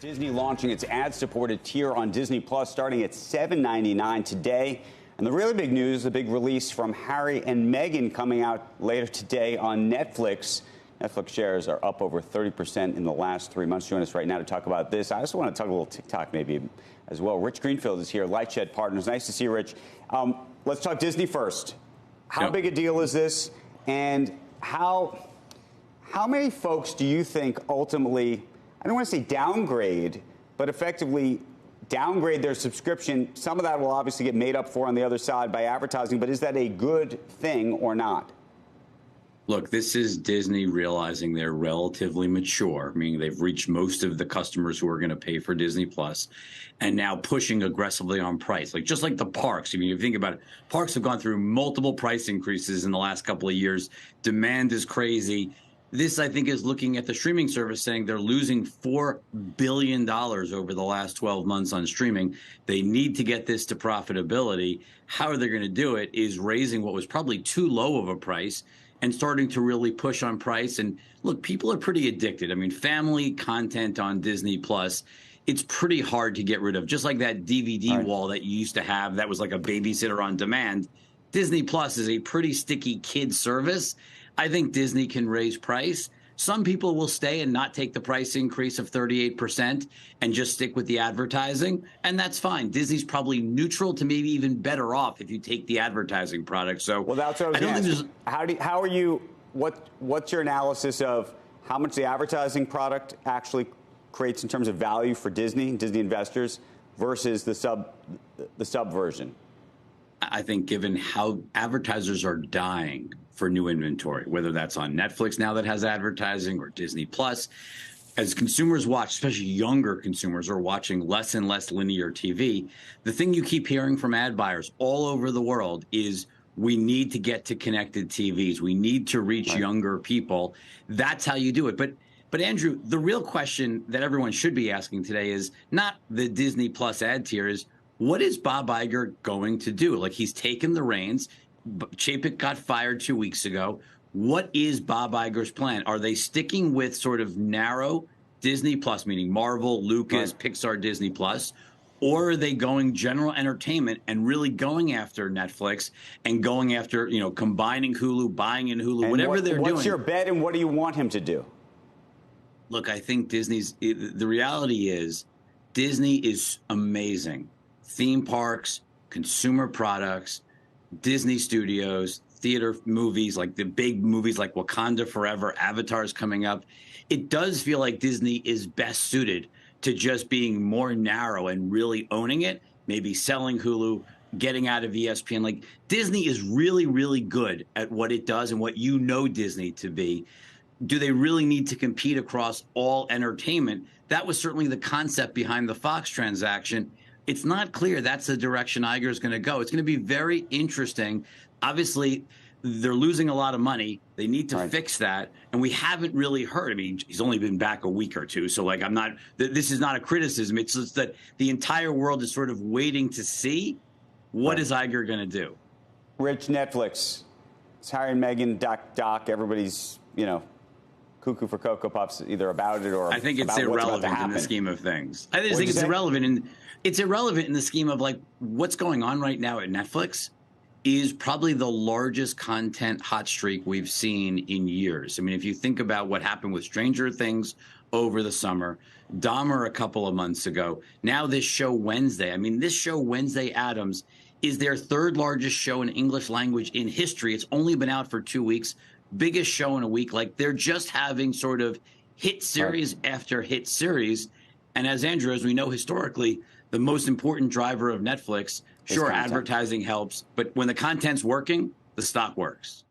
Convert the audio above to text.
Disney launching its ad-supported tier on Disney Plus starting at $7.99 today. And the really big news, the big release from Harry and Meghan coming out later today on Netflix. Netflix shares are up over 30% in the last 3 months. Join us right now to talk about this. I also want to talk a little TikTok maybe as well. Rich Greenfield is here, LightShed Partners. Nice to see you, Rich. Let's talk Disney first. How big a deal is this? And how many folks do you think ultimately, I don't want to say downgrade, but effectively downgrade their subscription? Some of that will obviously get made up for on the other side by advertising, but is that a good thing or not? Look, this is Disney realizing they're relatively mature, meaning they've reached most of the customers who are going to pay for Disney Plus, and now pushing aggressively on price. Like just like the parks. I mean, if you think about it, parks have gone through multiple price increases in the last couple of years. Demand is crazy. This, I think, is looking at the streaming service saying they're losing $4 billion over the last 12 months on streaming. They need to get this to profitability. How are they going to do it is raising what was probably too low of a price and starting to really push on price. And look, people are pretty addicted. I mean, family content on Disney Plus, it's pretty hard to get rid of. Just like that DVD wall that you used to have that was like a babysitter on demand. Disney Plus is a pretty sticky kid service. I think Disney can raise price. Some people will stay and not take the price increase of 38% and just stick with the advertising, and that's fine. Disney's probably neutral to maybe even better off if you take the advertising product. So, well, that's what I was going to ask. How are you? What's your analysis of how much the advertising product actually creates in terms of value for Disney investors versus the sub version? I think given how advertisers are dying for new inventory, whether that's on Netflix now that has advertising or Disney Plus, as consumers watch, especially younger consumers are watching less and less linear TV, the thing you keep hearing from ad buyers all over the world is we need to get to connected TVs. We need to reach younger people. That's how you do it. But Andrew, the real question that everyone should be asking today is not the Disney Plus ad tier, is what is Bob Iger going to do? Like, he's taken the reins. Chapek got fired 2 weeks ago. What is Bob Iger's plan? Are they sticking with sort of narrow Disney Plus, meaning Marvel, Lucas, Pixar, Disney Plus, or are they going general entertainment and really going after Netflix and going after, you know, combining Hulu, buying in Hulu, and whatever they're doing? What's your bet, and what do you want him to do? Look, I think the reality is Disney is amazing. Theme parks, consumer products, Disney Studios, theater movies, like the big movies like Wakanda Forever, Avatar's coming up. It does feel like Disney is best suited to just being more narrow and really owning it, maybe selling Hulu, getting out of ESPN. Like, Disney is really, really good at what it does and what you know Disney to be. Do they really need to compete across all entertainment? That was certainly the concept behind the Fox transaction. It's not clear that's the direction Iger is going to go. It's going to be very interesting. Obviously, they're losing a lot of money. They need to fix that. And we haven't really heard. I mean, he's only been back a week or two. So, like, this is not a criticism. It's just that the entire world is sort of waiting to see what is Iger going to do. Rich, Netflix. It's Harry and Meghan, doc. Everybody's, you know, cuckoo for Cocoa Puffs, either about it or I think it's irrelevant in the scheme of things. I just think it's irrelevant. And it's irrelevant in the scheme of, like, what's going on right now at Netflix is probably the largest content hot streak we've seen in years. I mean, if you think about what happened with Stranger Things over the summer, Dahmer a couple of months ago, now this show Wednesday. I mean, this show Wednesday Addams is their third largest show in English language in history. It's only been out for 2 weeks. Biggest show in a week. Like, they're just having sort of hit series after hit series. And as Andrew, as we know historically, the most important driver of Netflix, sure, advertising helps, but when the content's working, the stock works.